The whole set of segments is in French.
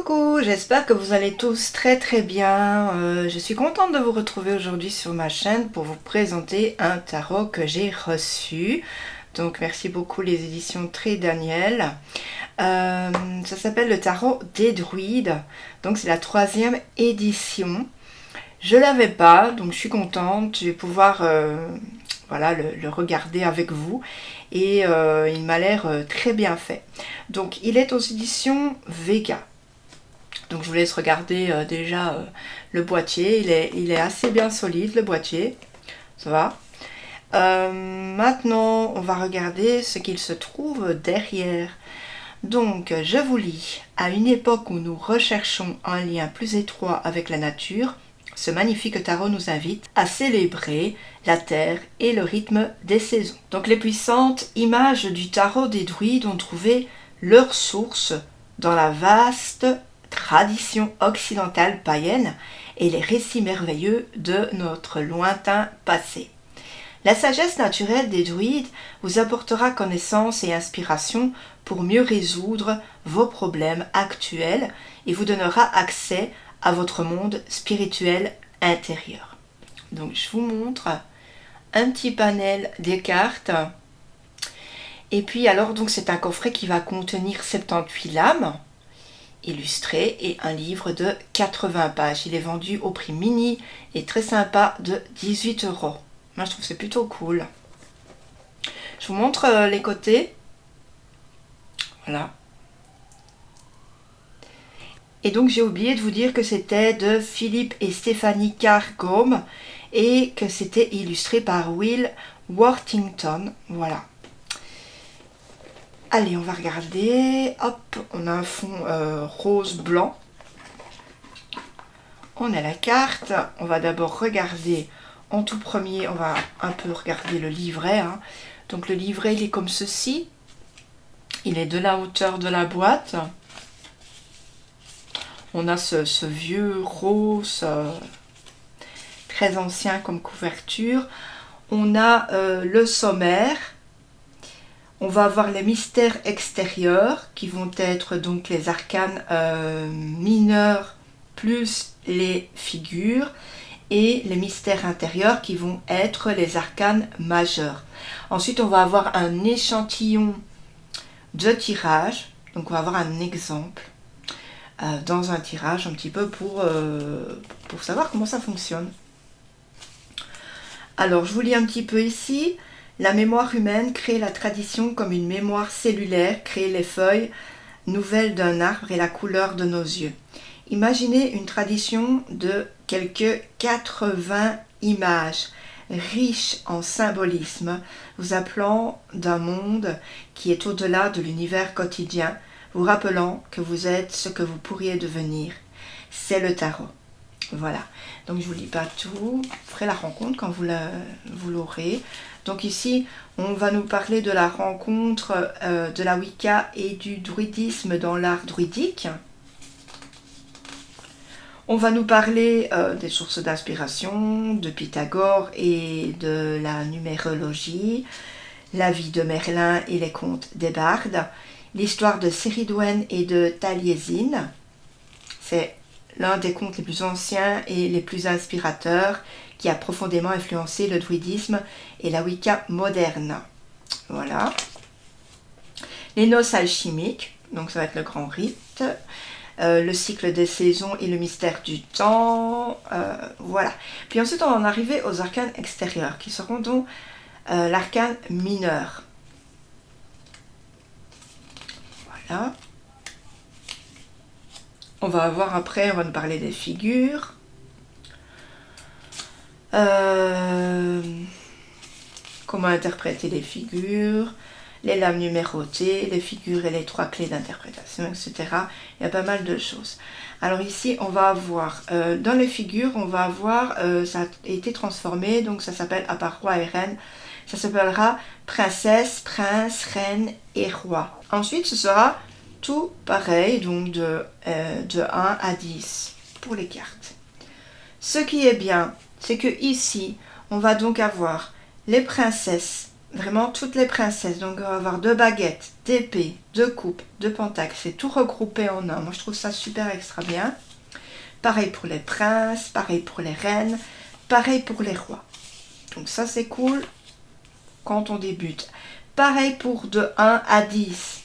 Coucou, j'espère que vous allez tous très bien. Je suis contente de vous retrouver aujourd'hui sur ma chaîne pour vous présenter un tarot que j'ai reçu. Donc merci beaucoup les éditions Très Daniel. Ça s'appelle le tarot des druides. Donc c'est la 3e édition. Je l'avais pas, donc je suis contente. Je vais pouvoir voilà, le regarder avec vous. Et il m'a l'air très bien fait. Donc il est aux éditions Vega. Donc je vous laisse regarder déjà le boîtier. Il est assez bien solide le boîtier. Ça va. Maintenant on va regarder ce qu'il se trouve derrière. Donc je vous lis. À une époque où nous recherchons un lien plus étroit avec la nature, ce magnifique tarot nous invite à célébrer la terre et le rythme des saisons. Donc les puissantes images du tarot des druides ont trouvé leur source dans la vaste tradition occidentale païenne et les récits merveilleux de notre lointain passé. La sagesse naturelle des druides vous apportera connaissance et inspiration pour mieux résoudre vos problèmes actuels et vous donnera accès à votre monde spirituel intérieur. Donc je vous montre un petit panel des cartes. Et puis alors donc c'est un coffret qui va contenir 78 lames illustrées et un livre de 80 pages. Il est vendu au prix mini et très sympa de 18 €. Moi je trouve que c'est plutôt cool. Je vous montre les côtés. Voilà. Et donc j'ai oublié de vous dire que c'était de Philippe et Stéphanie Cargome et que c'était illustré par Will Worthington. Voilà. Allez, on va regarder. Hop, on a un fond rose-blanc. On a la carte. On va d'abord regarder en tout premier. On va un peu regarder le livret. Hein. Donc le livret, il est comme ceci. Il est de la hauteur de la boîte. On a ce vieux rose très ancien comme couverture. On a le sommaire. On va avoir les mystères extérieurs qui vont être donc les arcanes mineurs plus les figures et les mystères intérieurs qui vont être les arcanes majeurs. Ensuite, on va avoir un échantillon de tirage. Donc, on va avoir un exemple dans un tirage un petit peu pour savoir comment ça fonctionne. Alors, je vous lis un petit peu ici. La mémoire humaine crée la tradition comme une mémoire cellulaire, crée les feuilles nouvelles d'un arbre et la couleur de nos yeux. Imaginez une tradition de quelques 80 images, riches en symbolisme, vous appelant d'un monde qui est au-delà de l'univers quotidien, vous rappelant que vous êtes ce que vous pourriez devenir. C'est le tarot. Voilà, donc je ne vous lis pas tout, vous ferez la rencontre quand vous l'aurez. Donc ici, on va nous parler de la rencontre de la Wicca et du druidisme dans l'art druidique. On va nous parler des sources d'inspiration, de Pythagore et de la numérologie, la vie de Merlin et les contes des bardes, l'histoire de Céridwen et de Taliesin. C'est l'un des contes les plus anciens et les plus inspirateurs qui a profondément influencé le druidisme et la Wicca moderne. Voilà. Les noces alchimiques, donc ça va être le grand rite, le cycle des saisons et le mystère du temps. Voilà. Puis ensuite, on va en arriver aux arcanes extérieurs, qui seront donc l'arcane mineur. Voilà. On va voir après, on va nous parler des figures. Comment interpréter les figures, les lames numérotées, les figures et les 3 clés d'interprétation, etc. Il y a pas mal de choses. Alors ici, on va avoir, dans les figures, on va avoir, ça a été transformé, donc ça s'appelle, à part roi et reine, ça s'appellera princesse, prince, reine et roi. Ensuite, ce sera tout pareil, donc de 1 à 10 pour les cartes. Ce qui est bien, c'est que ici, on va donc avoir les princesses vraiment toutes les princesses. Donc on va avoir 2 baguettes, d'épée, 2 coupes, 2 pentacles. C'est tout regroupé en un. Moi je trouve ça super extra bien. Pareil pour les princes, pareil pour les reines, pareil pour les rois. Donc ça c'est cool quand on débute. Pareil pour de 1 à 10.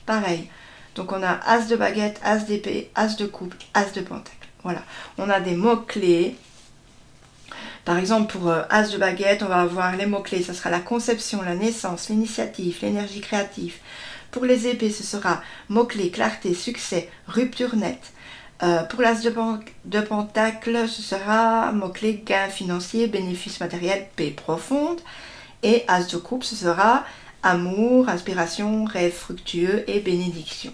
Pareil. Donc on a as de baguette, as d'épée, as de coupe, as de pentacle. Voilà. On a des mots-clés. Par exemple, pour as de baguette, on va avoir les mots-clés. Ça sera la conception, la naissance, l'initiative, l'énergie créative. Pour les épées, ce sera mots-clés, clarté, succès, rupture nette. Pour l'as de pentacle, ce sera mots-clés, gain financier, bénéfice matériel, paix profonde. Et as de coupe, ce sera amour, inspiration, rêve fructueux et bénédiction.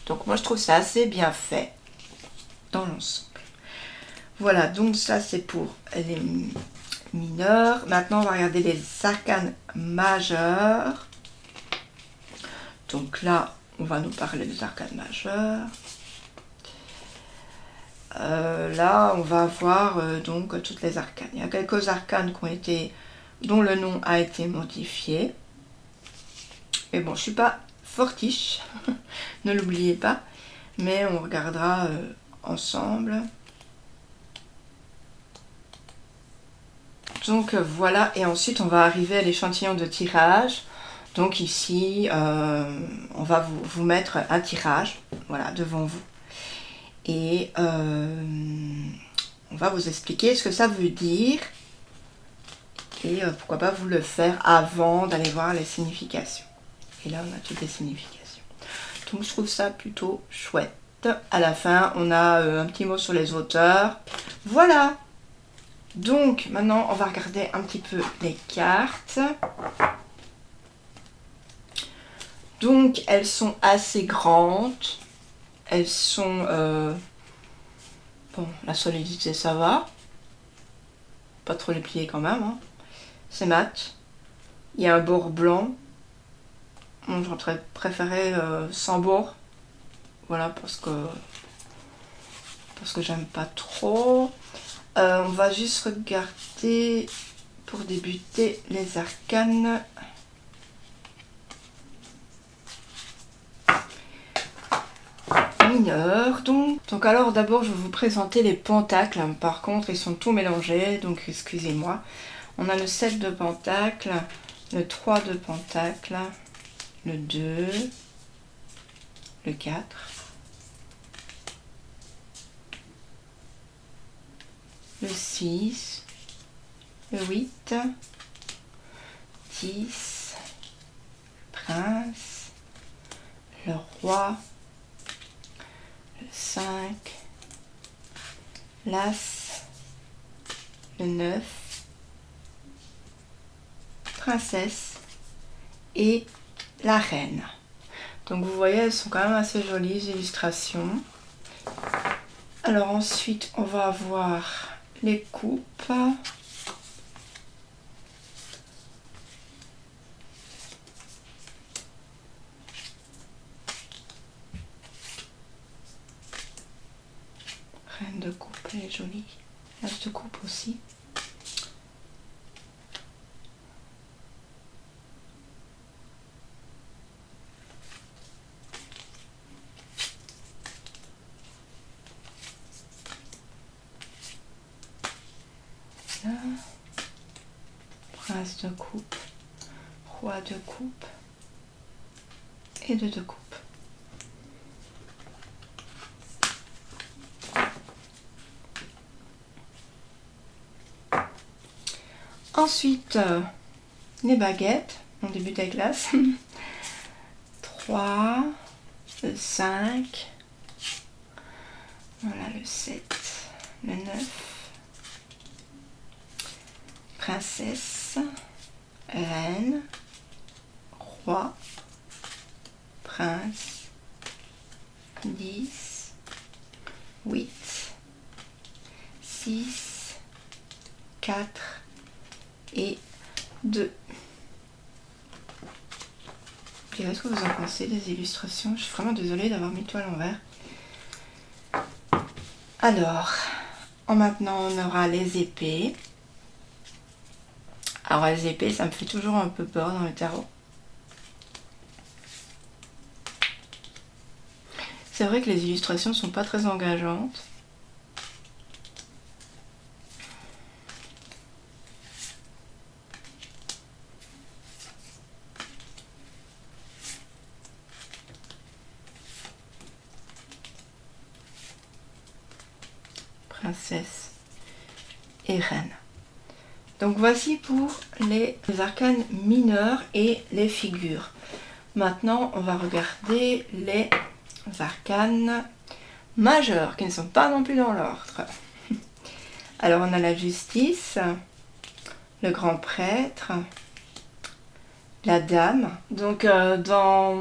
Donc moi, je trouve ça assez bien fait dans l'ensemble. Voilà, donc ça c'est pour les mineurs. Maintenant, on va regarder les arcanes majeurs. Donc là, on va nous parler des arcanes majeurs. Là, on va voir donc toutes les arcanes. Il y a quelques arcanes dont le nom a été modifié. Mais bon, je ne suis pas fortiche, ne l'oubliez pas. Mais on regardera ensemble. Donc voilà, et ensuite on va arriver à l'échantillon de tirage. Donc ici, on va vous mettre un tirage, voilà, devant vous. Et on va vous expliquer ce que ça veut dire. Et pourquoi pas vous le faire avant d'aller voir les significations. Et là, on a toutes les significations. Donc je trouve ça plutôt chouette. À la fin, on a un petit mot sur les auteurs. Voilà! Donc maintenant on va regarder un petit peu les cartes. Donc elles sont assez grandes. Elles sont... bon, la solidité ça va. Pas trop les plier quand même. Hein. C'est mat. Il y a un bord blanc. Bon, j'aurais préféré sans bord. Voilà, parce que j'aime pas trop. On va juste regarder pour débuter les arcanes. Mineurs donc alors d'abord je vais vous présenter les pentacles. Par contre ils sont tout mélangés, donc excusez-moi. On a le 7 de pentacle, le 3 de pentacle, le 2, le 4. Le 6, le 8, 10, prince, le roi, le 5, l'as, le 9, princesse et la reine. Donc vous voyez, elles sont quand même assez jolies, les illustrations. Alors ensuite, on va avoir les coupes. Reine de coupe, elle est jolie. L'as de coupe aussi. Là. Prince de coupe, roi de coupe et de coupe. Ensuite, les baguettes. On débute avec l'as. 3, le 5, voilà le 7, le 9, princesse, reine, roi, prince, 10, 8, 6, 4 et 2. Qu'est-ce que vous en pensez des illustrations? Je suis vraiment désolée d'avoir mis tout à l'envers. Alors, maintenant on aura les épées. Alors les épées, ça me fait toujours un peu peur dans le tarot. C'est vrai que les illustrations sont pas très engageantes. Princesse et reine. Donc voici pour les arcanes mineurs et les figures. Maintenant, on va regarder les arcanes majeures qui ne sont pas non plus dans l'ordre. Alors on a la justice, le grand prêtre, la dame. Donc dans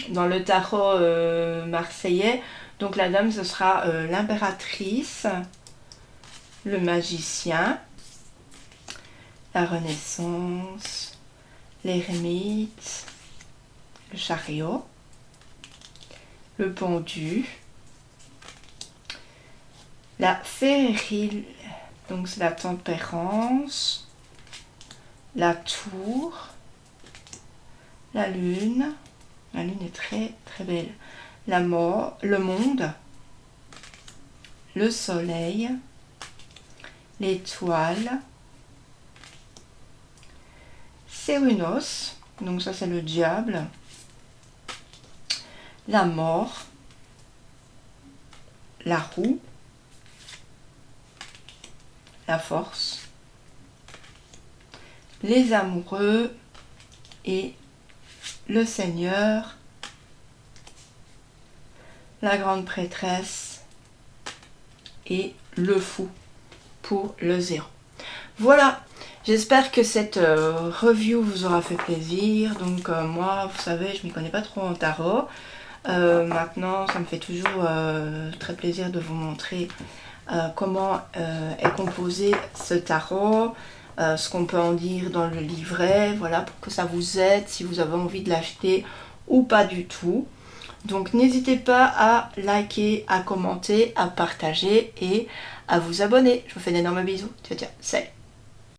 le tarot marseillais, donc la dame ce sera l'impératrice, le magicien, la Renaissance, l'éremite, le chariot, le pendu, la féerie, donc c'est la tempérance, la tour, la lune est très très belle, la mort, le monde, le soleil, l'étoile, Cérunos, donc ça c'est le diable, la mort, la roue, la force, les amoureux et le Seigneur, la grande prêtresse et le fou pour le 0. Voilà, j'espère que cette review vous aura fait plaisir. Donc moi, vous savez, je m'y connais pas trop en tarot. Maintenant, ça me fait toujours très plaisir de vous montrer comment est composé ce tarot, ce qu'on peut en dire dans le livret, voilà, pour que ça vous aide si vous avez envie de l'acheter ou pas du tout. Donc n'hésitez pas à liker, à commenter, à partager et à vous abonner. Je vous fais d'énormes bisous. Ciao, ciao, salut.